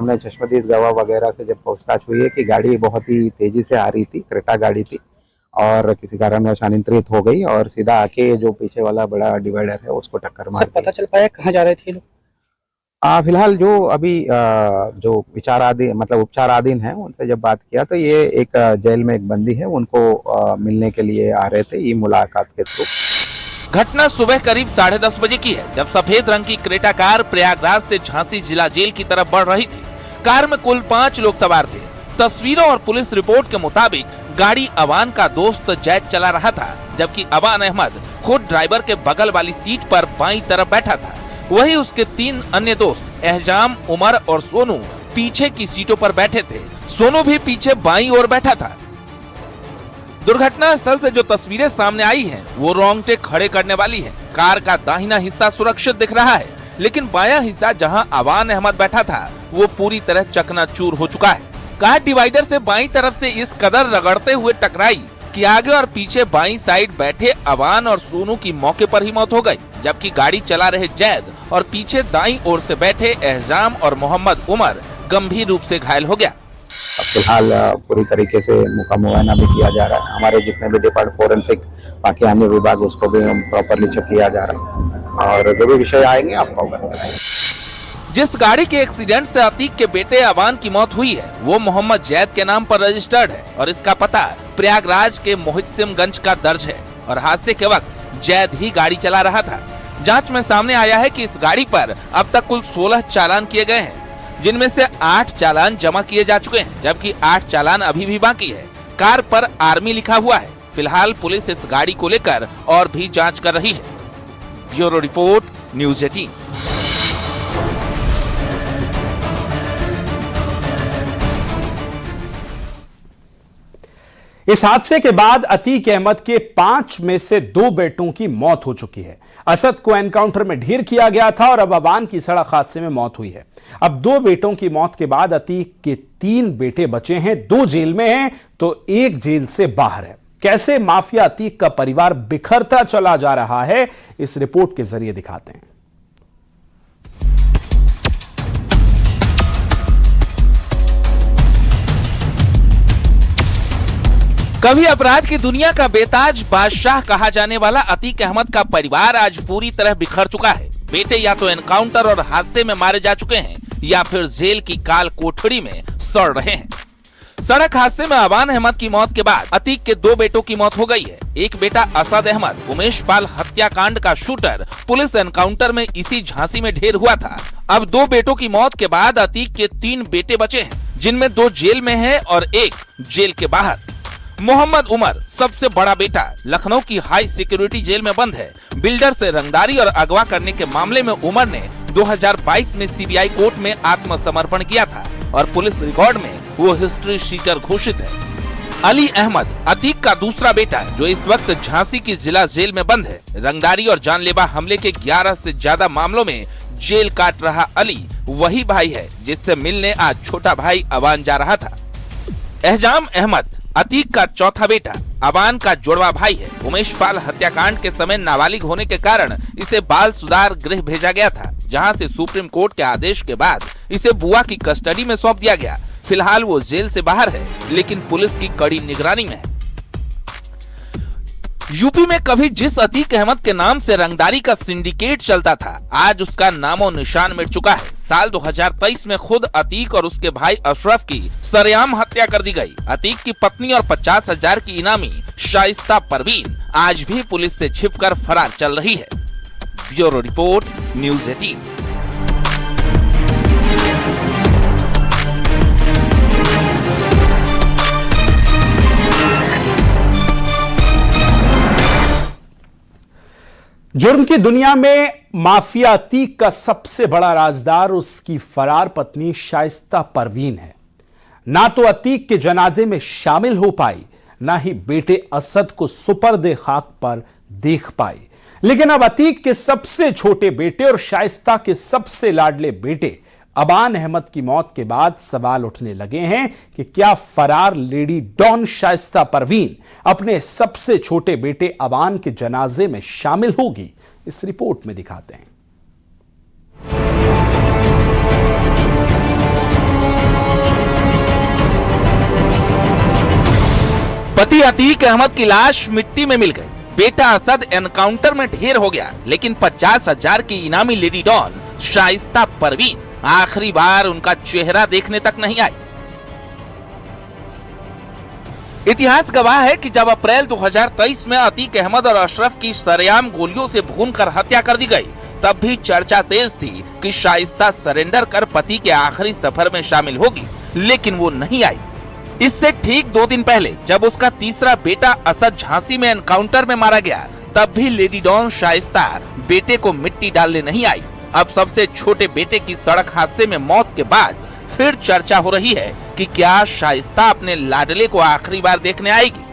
हमने चश्मदीद गवाह वगैरह से जब पूछताछ हुई है कि गाड़ी बहुत ही तेजी से आ रही थी, क्रेटा गाड़ी थी और किसी कारणवश अनियंत्रित हो गई और सीधा आके जो पीछे वाला बड़ा डिवाइडर है उसको टक्कर मार सर दी। पता चल पाया कहाँ जा रहे थे ये लोग? फिलहाल जो अभी जो विचाराधीन मतलब उपचाराधीन है उनसे जब बात किया तो ये एक जेल में एक बंदी है, उनको मिलने के लिए आ रहे थे ई मुलाकात के थ्रू। घटना सुबह करीब 10:30 बजे की है, जब सफेद रंग की क्रेटा कार प्रयागराज से झांसी जिला जेल की तरफ बढ़ रही थी। कार में कुल 5 लोग सवार थे। तस्वीरों और पुलिस रिपोर्ट के मुताबिक गाड़ी अवान का दोस्त जैद चला रहा था, जबकि अवान अहमद खुद ड्राइवर के बगल वाली सीट पर बाईं तरफ बैठा था। वहीं उसके 3 अन्य दोस्त एहजाम, उमर और सोनू पीछे की सीटों पर बैठे थे। सोनू भी पीछे बाईं ओर बैठा था। दुर्घटना स्थल से जो तस्वीरें सामने आई हैं, वो रोंगटे खड़े करने वाली है। कार का दाहिना हिस्सा सुरक्षित दिख रहा है, लेकिन बायां हिस्सा जहां अवान अहमद बैठा था वो पूरी तरह चकनाचूर हो चुका है। कार डिवाइडर से बाईं तरफ से इस कदर रगड़ते हुए टकराई कि आगे और पीछे बाईं साइड बैठे अवान और सोनू की मौके पर ही मौत हो गई, जबकि गाड़ी चला रहे जैद और पीछे दाईं ओर से बैठे एहजाम और मोहम्मद उमर गंभीर रूप से घायल हो गया। फिलहाल पूरी तरीके से मुआयना भी किया जा रहा है। हमारे जितने भी डिपार्टमेंट फोरेंसिक बाकी अन्य विभाग उसको भी प्रॉपरली चेक किया जा रहा है और जो भी विषय आएंगे आपको अवगत कराएंगे। जिस गाड़ी के एक्सीडेंट से अतीक के बेटे अवान की मौत हुई है वो मोहम्मद जैद के नाम पर रजिस्टर्ड है और इसका पता प्रयागराज के मोहितसिमगंज का दर्ज है और हादसे के वक्त जैद ही गाड़ी चला रहा था। जांच में सामने आया है कि इस गाड़ी पर अब तक कुल 16 चालान किए गए हैं, जिनमें से 8 चालान जमा किए जा चुके हैं, जबकि 8 चालान अभी भी बाकी है। कार पर आर्मी लिखा हुआ है। फिलहाल पुलिस इस गाड़ी को लेकर और भी जांच कर रही है। Bureau report, news 18। इस हादसे के बाद अतीक अहमद के 5 में से 2 बेटों की मौत हो चुकी है। असद को एनकाउंटर में ढेर किया गया था और अब अवान की सड़क हादसे में मौत हुई है। अब 2 बेटों की मौत के बाद अतीक के 3 बेटे बचे हैं। 2 जेल में हैं तो 1 जेल से बाहर है। कैसे माफिया अतीक का परिवार बिखरता चला जा रहा है, इस रिपोर्ट के जरिए दिखाते हैं। कभी अपराध की दुनिया का बेताज बादशाह कहा जाने वाला अतीक अहमद का परिवार आज पूरी तरह बिखर चुका है। बेटे या तो एनकाउंटर और हादसे में मारे जा चुके हैं या फिर जेल की काल कोठरी में सड़ रहे हैं। सड़क हादसे में अवान अहमद की मौत के बाद अतीक के 2 बेटों की मौत हो गई है। एक बेटा असद अहमद उमेश पाल हत्याकांड का शूटर पुलिस एनकाउंटर में इसी झांसी में ढेर हुआ था। अब 2 बेटों की मौत के बाद अतीक के 3 बेटे बचे हैं, जिनमें 2 जेल में हैं और 1 जेल के बाहर। मोहम्मद उमर सबसे बड़ा बेटा लखनऊ की हाई सिक्योरिटी जेल में बंद है। बिल्डर से रंगदारी और अगवा करने के मामले में उमर ने 2022 में सीबीआई कोर्ट में आत्मसमर्पण किया था और पुलिस रिकॉर्ड में वो हिस्ट्री शीटर घोषित है। अली अहमद अतीक का दूसरा बेटा जो इस वक्त झांसी की जिला जेल में बंद है। रंगदारी और जानलेवा हमले के 11 से ज्यादा मामलों में जेल काट रहा अली वही भाई है जिससे मिलने आज छोटा भाई अवान जा रहा था। एहजाम अहमद अतीक का चौथा बेटा अवान का जुड़वा भाई है। उमेश पाल हत्याकांड के समय नाबालिग होने के कारण इसे बाल सुधार गृह भेजा गया था, जहां से सुप्रीम कोर्ट के आदेश के बाद इसे बुआ की कस्टडी में सौंप दिया गया। फिलहाल वो जेल से बाहर है, लेकिन पुलिस की कड़ी निगरानी में है। यूपी में कभी जिस अतीक अहमद के नाम से रंगदारी का सिंडिकेट चलता था, आज उसका नामो निशान मिट चुका है। साल 2023 में खुद अतीक और उसके भाई अशरफ की सरेआम हत्या कर दी गई। अतीक की पत्नी और 50,000 की इनामी शाइस्ता परवीन आज भी पुलिस से छिपकर फरार चल रही है। Bureau report, news 18। जुर्म की दुनिया में माफिया अतीक का सबसे बड़ा राजदार उसकी फरार पत्नी शाइस्ता परवीन है। ना तो अतीक के जनाजे में शामिल हो पाई, ना ही बेटे असद को सुपर्दे खाक पर देख पाई। लेकिन अब अतीक के सबसे छोटे बेटे और शाइस्ता के सबसे लाडले बेटे अवान अहमद की मौत के बाद सवाल उठने लगे हैं कि क्या फरार लेडी डॉन शाइस्ता परवीन अपने सबसे छोटे बेटे अवान के जनाजे में शामिल होगी। इस रिपोर्ट में दिखाते हैं। पति अतीक अहमद की लाश मिट्टी में मिल गई, बेटा असद एनकाउंटर में ढेर हो गया, लेकिन 50,000 की इनामी लेडी डॉन शाइस्ता परवीन आखिरी बार उनका चेहरा देखने तक नहीं आई। इतिहास गवाह है कि जब अप्रैल 2023 में अतीक अहमद और अशरफ की सरेआम गोलियों से भूनकर हत्या कर दी गई, तब भी चर्चा तेज थी कि शाइस्ता सरेंडर कर पति के आखिरी सफर में शामिल होगी, लेकिन वो नहीं आई। इससे ठीक 2 दिन पहले जब उसका तीसरा बेटा असद झांसी में एनकाउंटर में मारा गया, तब भी लेडी डॉन शाइस्ता बेटे को मिट्टी डालने नहीं आई। अब सबसे छोटे बेटे की सड़क हादसे में मौत के बाद फिर चर्चा हो रही है कि क्या शाइस्ता अपने लाडले को आखिरी बार देखने आएगी,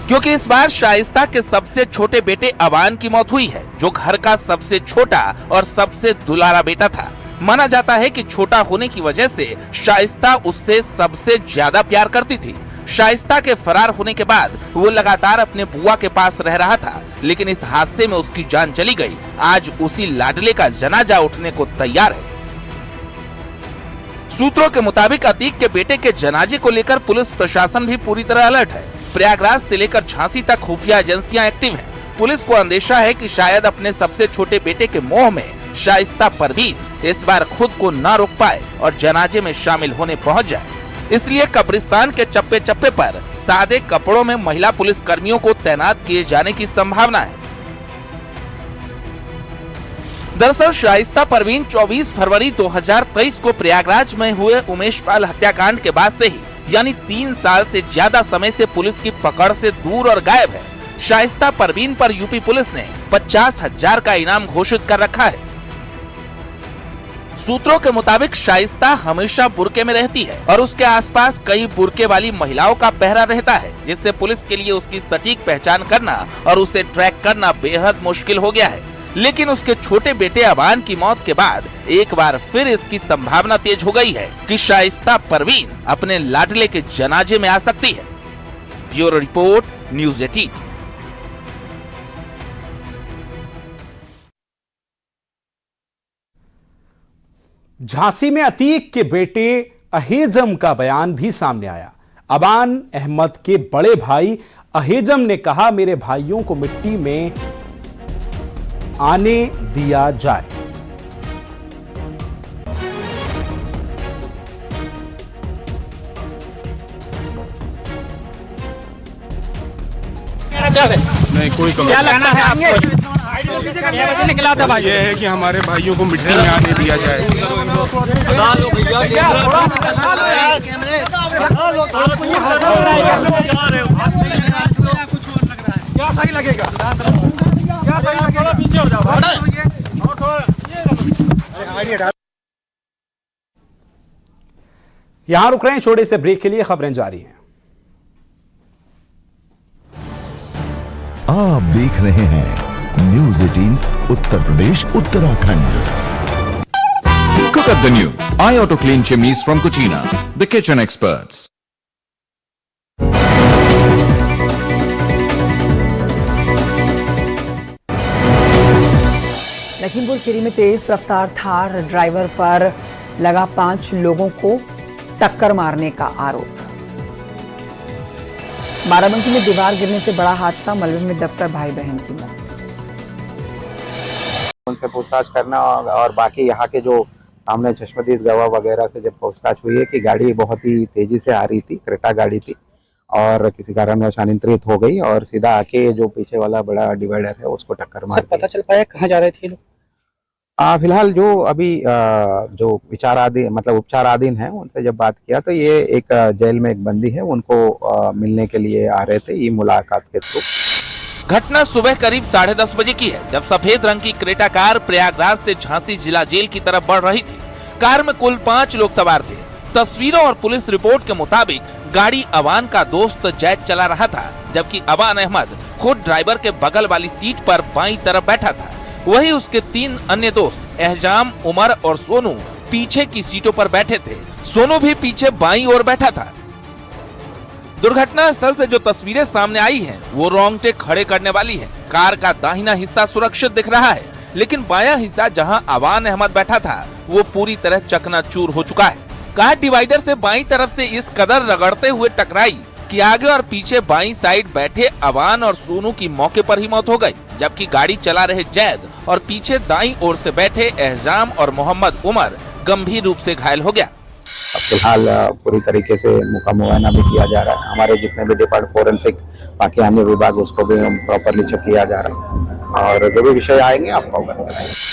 क्योंकि इस बार शाइस्ता के सबसे छोटे बेटे अवान की मौत हुई है, जो घर का सबसे छोटा और सबसे दुलारा बेटा था। माना जाता है कि छोटा होने की वजह से शाइस्ता उससे सबसे ज्यादा प्यार करती थी। शाइस्ता के फरार होने के बाद वो लगातार अपने बुआ के पास रह रहा था, लेकिन इस हादसे में उसकी जान चली गई। आज उसी लाडले का जनाजा उठने को तैयार है। सूत्रों के मुताबिक अतीक के बेटे के जनाजे को लेकर पुलिस प्रशासन भी पूरी तरह अलर्ट है। प्रयागराज से लेकर झांसी तक खुफिया एजेंसियां एक्टिव हैं। पुलिस को अंदेशा है कि शायद अपने सबसे छोटे बेटे के मोह में शाइस्ता परवीन इस बार खुद को न रोक पाए और जनाजे में शामिल होने पहुंच जाए। इसलिए कब्रिस्तान के चप्पे चप्पे पर सादे कपड़ों में महिला पुलिस कर्मियों को तैनात किए जाने की संभावना है। दरअसल शाइस्ता परवीन 24 फरवरी 2023 को प्रयागराज में हुए उमेश पाल हत्याकांड के बाद से ही, यानी 3 साल से ज्यादा समय से पुलिस की पकड़ से दूर और गायब है। शाइस्ता परवीन पर यूपी पुलिस ने 50,000 का इनाम घोषित कर रखा है। सूत्रों के मुताबिक शाइस्ता हमेशा बुर्के में रहती है और उसके आसपास कई बुर्के वाली महिलाओं का पहरा रहता है, जिससे पुलिस के लिए उसकी सटीक पहचान करना और उसे ट्रैक करना बेहद मुश्किल हो गया है। लेकिन उसके छोटे बेटे अवान की मौत के बाद एक बार फिर इसकी संभावना तेज हो गई है कि शाइस्ता परवीन अपने लाडले के जनाजे में आ सकती है। Bureau report, news 18। झांसी में अतीक के बेटे अहेजम का बयान भी सामने आया। अवान अहमद के बड़े भाई अहेजम ने कहा, मेरे भाइयों को मिट्टी में आने दिया जाए। नहीं कोई कमी। क्या लगना है आपको? निकला था भाई, ये है कि हमारे भाइयों को मिट्टी में आने दिया जाए। क्या सही लगेगा? क्या सही लगेगा? पीछे हो जाओ। यहां रुक रहे हैं, छोटे से ब्रेक के लिए खबरें जारी हैं। आप देख रहे हैं news 18 Uttar Pradesh Uttarakhand. Cook up the new iAuto Clean chimneys from Cucina, the kitchen experts. Lakhimpur Kheri में तेज रफ्तार थार ड्राइवर पर लगा 5 लोगों को टक्कर मारने का आरोप। बाराबंकी में दीवार गिरने से बड़ा हादसा, मलबे में दबकर भाई बहन की मौत। उनसे पूछताछ करना और बाकी यहाँ के जो सामने चश्मदीद गवाह वगैरह से जब पूछताछ हुई है कि गाड़ी बहुत ही तेजी से आ रही थी, क्रेटा गाड़ी थी और किसी कारणवश अनियंत्रित हो गई और सीधा आके जो पीछे वाला बड़ा डिवाइडर है उसको टक्कर मार दी। पता चल पाया कहाँ जा रहे थे लोग? फिलहाल जो अभी जो उपचाराधीन है उनसे जब बात किया तो ये एक जेल में एक बंदी है, उनको मिलने के लिए आ रहे थे, ये मुलाकात के थ्रू। घटना सुबह करीब 10:30 बजे की है, जब सफेद रंग की क्रेटा कार प्रयागराज से झांसी जिला जेल की तरफ बढ़ रही थी। कार में कुल 5 लोग सवार थे। तस्वीरों और पुलिस रिपोर्ट के मुताबिक गाड़ी अवान का दोस्त जैद चला रहा था, जबकि अवान अहमद खुद ड्राइवर के बगल वाली सीट पर बाईं तरफ बैठा था। वहीं उसके 3 अन्य दोस्त एहजाम, उमर और सोनू पीछे की सीटों पर बैठे थे। सोनू भी पीछे बाईं ओर बैठा था। दुर्घटना स्थल से जो तस्वीरें सामने आई हैं, वो रोंगटे खड़े करने वाली हैं। कार का दाहिना हिस्सा सुरक्षित दिख रहा है, लेकिन बायां हिस्सा जहां अवान अहमद बैठा था वो पूरी तरह चकनाचूर हो चुका है। कार डिवाइडर से बाईं तरफ से इस कदर रगड़ते हुए टकराई कि आगे और पीछे बाईं साइड बैठे अवान और सोनू की मौके पर ही मौत हो गई, जबकि गाड़ी चला रहे जैद और पीछे दाईं ओर से बैठे एहजाम और मोहम्मद उमर गंभीर रूप से घायल हो गया। फिलहाल पूरी तरीके से मुका मुआयना भी किया जा रहा है। हमारे जितने भी डिपार्टमेंट फोरेंसिक बाकी अन्य विभाग उसको भी प्रॉपरली चेक किया जा रहा है और जो भी विषय आएंगे आपको अवगत कराएंगे।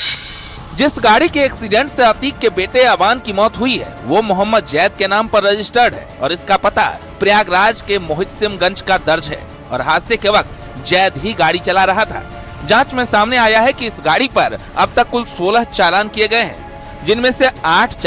जिस गाड़ी के एक्सीडेंट से अतीक के बेटे अवान की मौत हुई है वो मोहम्मद जैद के नाम पर रजिस्टर्ड है और इसका पता प्रयागराज के मोहितसिमगंज का दर्ज है और हादसे के वक्त जैद ही गाड़ी चला रहा था। जांच में सामने आया है कि इस गाड़ी पर अब तक कुल 16 चालान किए गए हैं, जिनमें से 8